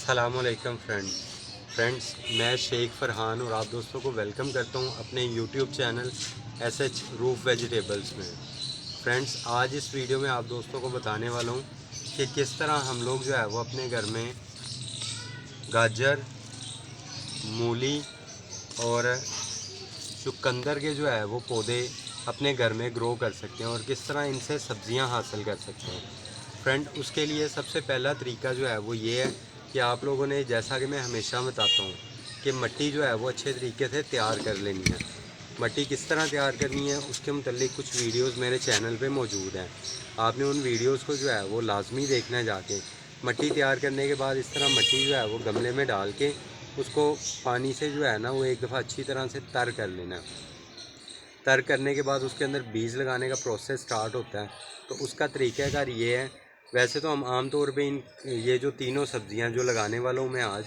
अस्सलामुअलैकुम फ्रेंड्स, मैं शेख फरहान और आप दोस्तों को वेलकम करता हूं अपने YouTube channel SH roof vegetables में। फ्रेंड्स, आज इस वीडियो में आप दोस्तों को बताने वाला हूं कि किस तरह हम लोग जो है वो अपने घर में गाजर, मूली और चुकंदर के जो है वो पौधे अपने घर में ग्रो कर सकते हैं और किस तरह इनसे सब्जियां हासिल कर सकते हैं। फ्रेंड, उसके लिए सबसे पहला तरीका जो है वो ये है कि आप लोगों ने, जैसा कि मैं हमेशा बताता हूँ, कि मिट्टी जो है वो अच्छे तरीके से तैयार कर लेनी है। मिट्टी किस तरह तैयार करनी है उसके मुतल्लिक कुछ वीडियोस मेरे चैनल पे मौजूद हैं। आपने उन वीडियोस को जो है वो लाजमी देखना है जाके। मिट्टी तैयार करने के बाद इस तरह मिट्टी जो है वो गमले में डाल के उसको पानी से जो है ना वो एक दफ़ा अच्छी तरह से तर कर लेना। तर करने के बाद उसके अंदर बीज लगाने का प्रोसेस स्टार्ट होता है। तो उसका तरीक़ाकार ये है। वैसे तो हम आम तौर पे ये जो तीनों सब्ज़ियां जो लगाने वाला हूँ मैं आज,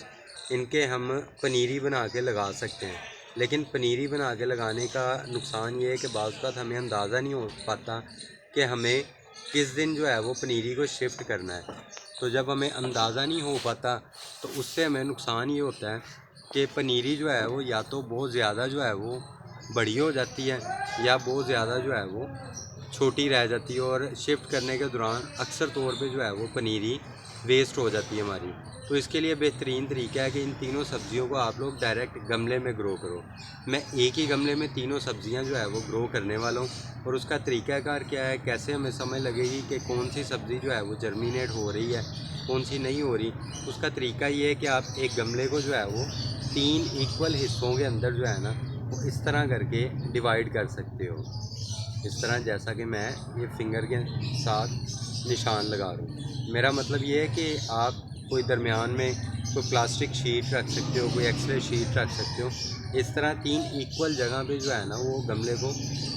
इनके हम पनीरी बना के लगा सकते हैं। लेकिन पनीरी बना के लगाने का नुकसान ये है कि बाज़ वक़्त हमें अंदाज़ा नहीं हो पाता कि हमें किस दिन जो है वो पनीरी को शिफ्ट करना है। तो जब हमें अंदाज़ा नहीं हो पाता तो उससे हमें नुकसान ये होता है कि पनीरी जो है वो या तो बहुत ज़्यादा जो है वो बड़ी हो जाती है या बहुत ज़्यादा जो है वो छोटी रह जाती है और शिफ्ट करने के दौरान अक्सर तौर पे जो है वो पनीरी वेस्ट हो जाती है हमारी। तो इसके लिए बेहतरीन तरीका है कि इन तीनों सब्ज़ियों को आप लोग डायरेक्ट गमले में ग्रो करो। मैं एक ही गमले में तीनों सब्ज़ियां जो है वो ग्रो करने वाला हूँ और उसका तरीक़ाकार क्या है, कैसे हमें समझ लगेगी कि कौन सी सब्ज़ी जो है वो जर्मिनेट हो रही है, कौन सी नहीं हो रही। उसका तरीका ये है कि आप एक गमले को जो है वो 3 इक्वल हिस्सों के अंदर जो है ना वो इस तरह करके डिवाइड कर सकते हो। इस तरह, जैसा कि मैं ये फिंगर के साथ निशान लगा रहा हूँ। मेरा मतलब ये है कि आप कोई दरमियान में कोई प्लास्टिक शीट रख सकते हो, कोई एक्सरे शीट रख सकते हो। इस तरह 3 इक्वल जगह पे जो है ना वो गमले को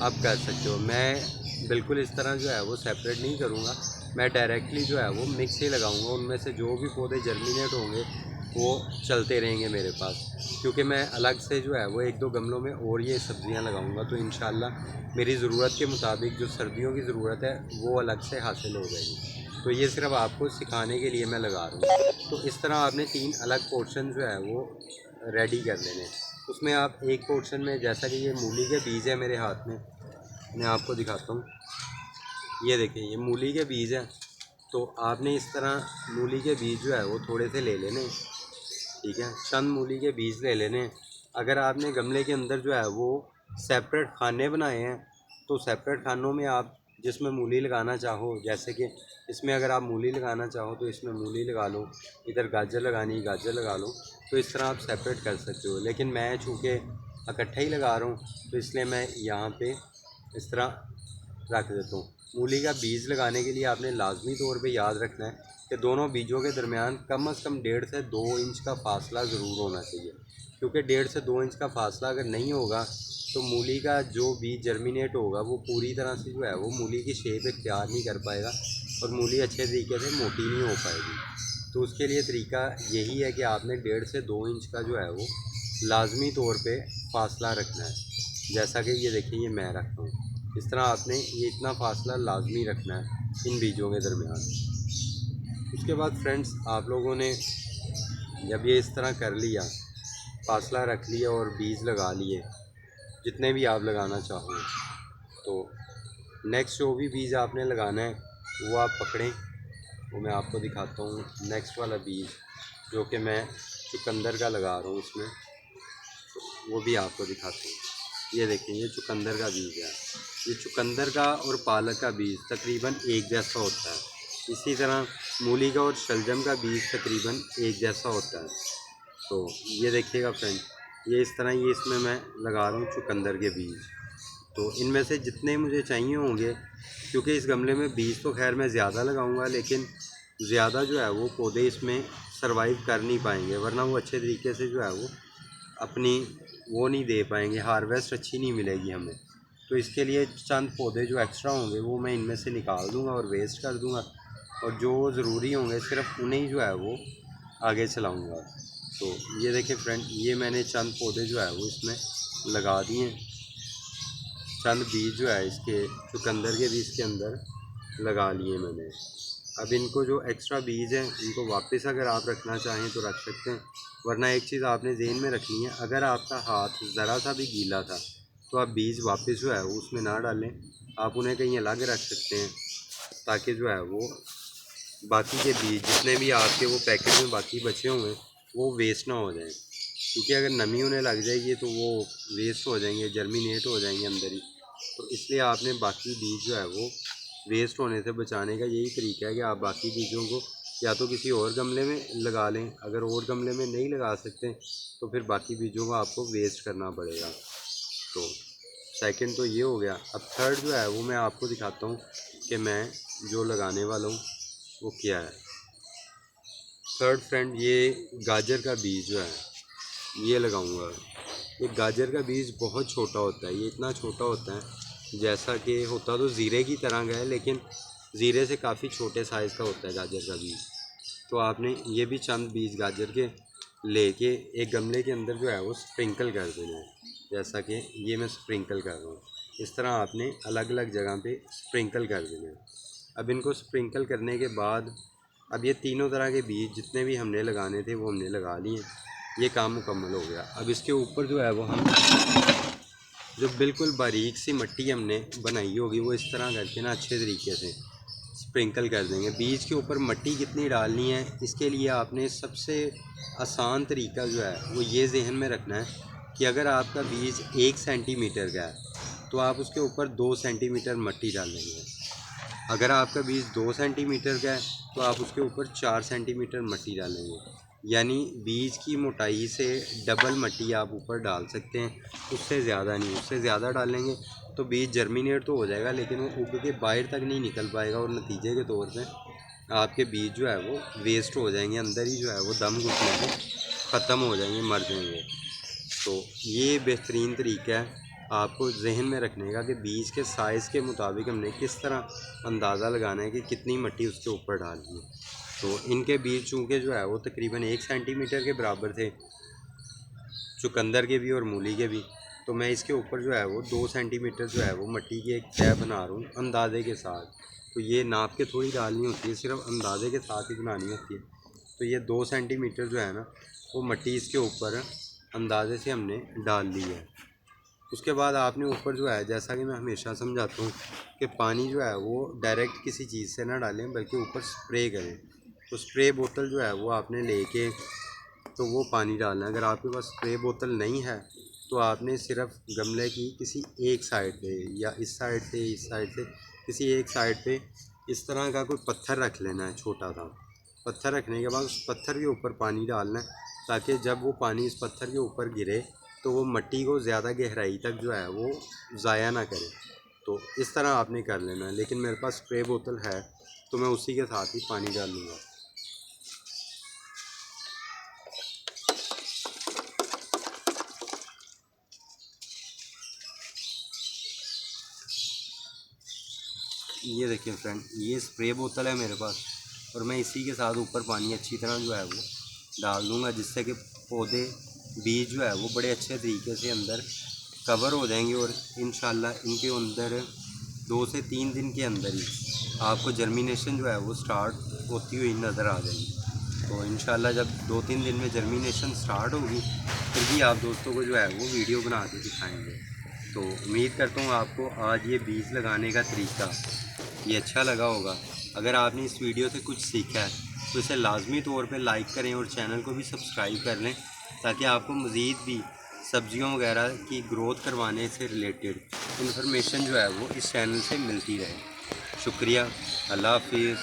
आप कर सकते हो। मैं बिल्कुल इस तरह जो है वो सेपरेट नहीं करूँगा, मैं डायरेक्टली जो है वो मिक्स ही लगाऊँगा। उनमें से जो भी पौधे जर्मिनेट होंगे वो चलते रहेंगे मेरे पास, क्योंकि मैं अलग से जो है वो 1-2 गमलों में और ये सब्ज़ियां लगाऊंगा। तो इंशाल्लाह मेरी ज़रूरत के मुताबिक जो सर्दियों की ज़रूरत है वो अलग से हासिल हो जाएगी। तो ये सिर्फ आपको सिखाने के लिए मैं लगा रहा हूँ। तो इस तरह आपने 3 अलग पोर्शन जो है वो रेडी कर लेने। उसमें आप एक पोर्शन में, जैसा कि ये मूली के बीज है मेरे हाथ में, मैं आपको दिखाता हूँ। ये देखिए, ये मूली के बीज हैं। तो आपने इस तरह मूली के बीज जो है वो थोड़े से ले लेने, ठीक है, चंद मूली के बीज ले लेने। अगर आपने गमले के अंदर जो है वो सेपरेट खाने बनाए हैं तो सेपरेट खानों में आप जिसमें मूली लगाना चाहो, जैसे कि इसमें अगर आप मूली लगाना चाहो तो इसमें मूली लगा लो, इधर गाजर लगानी गाजर लगा लो। तो इस तरह आप सेपरेट कर सकते हो। लेकिन मैं चूँकि इकट्ठा ही लगा रहा हूँ तो इसलिए मैं यहाँ पे इस तरह रख देता हूँ। मूली का बीज लगाने के लिए आपने लाजमी तौर पे याद रखना है कि दोनों बीजों के दरमियान कम से कम 1.5 से 2 इंच का फासला ज़रूर होना चाहिए, क्योंकि 1.5 से 2 इंच का फासला अगर नहीं होगा तो मूली का जो बीज जर्मिनेट होगा वो पूरी तरह से जो है वो मूली की शेप इख्तियार नहीं कर पाएगा और मूली अच्छे तरीके से मोटी नहीं हो पाएगी। तो उसके लिए तरीका यही है कि आपने 1.5 से 2 इंच का जो है वो लाजमी तौर पे फासला रखना है। जैसा कि ये देखिए, ये मैं रखता हूँ। इस तरह आपने ये इतना फासला लाजमी रखना है इन बीजों के दरमियान। उसके बाद फ्रेंड्स, आप लोगों ने जब ये इस तरह कर लिया, फासला रख लिया और बीज लगा लिए जितने भी आप लगाना चाहो, तो नेक्स्ट जो भी बीज आपने लगाना है वो आप पकड़ें। वो मैं आपको दिखाता हूँ। नेक्स्ट वाला बीज जो कि मैं चुकंदर का लगा रहा हूँ इसमें, तो वो भी आपको दिखाता हूँ। ये देखें, ये चुकंदर का बीज है। ये चुकंदर का और पालक का बीज तकरीबन एक जैसा होता है। इसी तरह मूली का और शलजम का बीज तकरीबन एक जैसा होता है। तो ये देखिएगा फ्रेंड, ये इस तरह, ये इसमें मैं लगा रहा हूँ चुकंदर के बीज। तो इनमें से जितने मुझे चाहिए होंगे, क्योंकि इस गमले में बीज तो खैर मैं ज़्यादा लगाऊंगा, लेकिन ज़्यादा जो है वो पौधे इसमें सरवाइव कर नहीं पाएंगे, वरना वो अच्छे तरीके से जो है वो अपनी वो नहीं दे पाएंगे, हार्वेस्ट अच्छी नहीं मिलेगी हमें। तो इसके लिए चंद पौधे जो एक्स्ट्रा होंगे वो मैं इनमें से निकाल दूंगा और वेस्ट कर दूंगा, और जो ज़रूरी होंगे सिर्फ उन्हें ही जो है वो आगे चलाऊंगा। तो ये देखिए फ्रेंड, ये मैंने चंद पौधे जो है वो इसमें लगा दिए। चंद बीज जो है इसके चुकंदर के बीज के अंदर लगा लिए मैंने। अब इनको जो एक्स्ट्रा बीज हैं इनको वापस अगर आप रखना चाहें तो रख सकते हैं, वरना एक चीज़ आपने ज़हन में रखनी है, अगर आपका हाथ ज़रा सा भी गीला था तो आप बीज वापस जो है वो उसमें ना डालें, आप उन्हें कहीं अलग रख सकते हैं ताकि जो है वो बाकी के बीज जितने भी आपके वो पैकेट में बाकी बचे हुए हैं वो वेस्ट ना हो जाएं, क्योंकि अगर नमी उन्हें लग जाएगी तो वो वेस्ट हो जाएंगे, जर्मिनेट हो जाएंगे अंदर ही। तो इसलिए आपने बाकी बीज जो है वो वेस्ट होने से बचाने का यही तरीका है कि आप बाकी बीजों को या तो किसी और गमले में लगा लें, अगर और गमले में नहीं लगा सकते तो फिर बाकी बीजों को आपको वेस्ट करना पड़ेगा। तो सेकंड तो ये हो गया। अब थर्ड जो है वो मैं आपको दिखाता हूँ कि मैं जो लगाने वाला हूँ वो क्या है। थर्ड फ्रेंड, ये गाजर का बीज जो है ये लगाऊंगा। ये गाजर का बीज बहुत छोटा होता है, ये इतना छोटा होता है जैसा कि होता तो ज़ीरे की तरह का है, लेकिन ज़ीरे से काफ़ी छोटे साइज़ का होता है गाजर का बीज। तो आपने ये भी चंद बीज गाजर के लेके एक गमले के अंदर जो है वो स्प्रिंकल कर देना है, जैसा कि ये मैं स्प्रिंकल कर रहा हूँ। इस तरह आपने अलग अलग जगह पे स्प्रिंकल कर देना है। अब इनको स्प्रिंकल करने के बाद अब ये तीनों तरह के बीज जितने भी हमने लगाने थे वो हमने लगा लिए, ये काम मुकम्मल हो गया। अब इसके ऊपर जो है वो हम जो बिल्कुल बारीक सी मिट्टी हमने बनाई होगी वो इस तरह करके ना अच्छे तरीके से स्प्रिंकल कर देंगे। बीज के ऊपर मिट्टी कितनी डालनी है इसके लिए आपने सबसे आसान तरीका जो है वो ये जहन में रखना है कि अगर आपका बीज 1 सेंटीमीटर का है तो आप उसके ऊपर 2 सेंटीमीटर मिट्टी डालेंगे। अगर आपका बीज 2 सेंटीमीटर का है तो आप उसके ऊपर 4 सेंटीमीटर मिट्टी डालेंगे, यानी बीज की मोटाई से डबल मिट्टी आप ऊपर डाल सकते हैं, उससे ज़्यादा नहीं। उससे ज़्यादा डालेंगे तो बीज जर्मिनेट तो हो जाएगा लेकिन वो उग के बाहर तक नहीं निकल पाएगा और नतीजे के तौर पे आपके बीज जो है वो वेस्ट हो जाएंगे, अंदर ही जो है वो दम घुटने से ख़त्म हो जाएंगे, मर जाएंगे। तो ये बेहतरीन तरीका है आपको जहन में रखने का कि बीज के साइज़ के मुताबिक हमने किस तरह अंदाज़ा लगाना है कि कितनी मिट्टी उसके ऊपर डालनी है। तो इनके बीज चूँकि जो है वो तकरीबन 1 सेंटीमीटर के बराबर थे, चुकंदर के भी और मूली के भी, तो मैं इसके ऊपर जो है वो 2 सेंटीमीटर जो है वो मिट्टी की एक तह बना रहा हूँ अंदाज़े के साथ। तो ये नाप के थोड़ी डालनी होती है, सिर्फ अंदाज़े के साथ ही बनानी होती है। तो ये 2 सेंटीमीटर जो है ना वो मिट्टी इसके ऊपर अंदाज़े से हमने डाल ली है। उसके बाद आपने ऊपर जो है, जैसा कि मैं हमेशा समझाता हूँ कि पानी जो है वो डायरेक्ट किसी चीज़ से ना डालें बल्कि ऊपर स्प्रे करें। तो स्प्रे बोतल जो है वो आपने लेके तो वो पानी डालना है। अगर आपके पास स्प्रे बोतल नहीं है तो आपने सिर्फ गमले की किसी एक साइड पे या इस साइड से किसी एक साइड पे इस तरह का कोई पत्थर रख लेना है, छोटा सा पत्थर। रखने के बाद उस पत्थर के ऊपर पानी डालना है ताकि जब वो पानी इस पत्थर के ऊपर गिरे तो वो मिट्टी को ज़्यादा गहराई तक जो है वो ज़ाया ना करे। तो इस तरह आपने कर लेना है, लेकिन मेरे पास स्प्रे बोतल है तो मैं उसी के साथ ही पानी डालूँगा। ये देखिए फ्रेंड, ये स्प्रे बोतल है मेरे पास और मैं इसी के साथ ऊपर पानी अच्छी तरह जो है वो डाल दूँगा, जिससे कि पौधे बीज जो है वो बड़े अच्छे तरीके से अंदर कवर हो जाएंगे और इंशाल्लाह इनके अंदर 2 से 3 दिन के अंदर ही आपको जर्मिनेशन जो है वो स्टार्ट होती हुई नज़र आ जाएगी। तो इंशाल्लाह जब 2-3 दिन में जर्मिनेशन स्टार्ट होगी फिर भी आप दोस्तों को जो है वो वीडियो बना के दिखाएँगे। तो उम्मीद करता हूँ आपको आज ये बीज लगाने का तरीका ये अच्छा लगा होगा। अगर आपने इस वीडियो से कुछ सीखा है तो इसे लाजमी तौर पे लाइक करें और चैनल को भी सब्सक्राइब कर लें ताकि आपको मज़ीद भी सब्जियों वगैरह की ग्रोथ करवाने से रिलेटेड इन्फॉर्मेशन जो है वो इस चैनल से मिलती रहे। शुक्रिया, अल्लाह हाफिज़।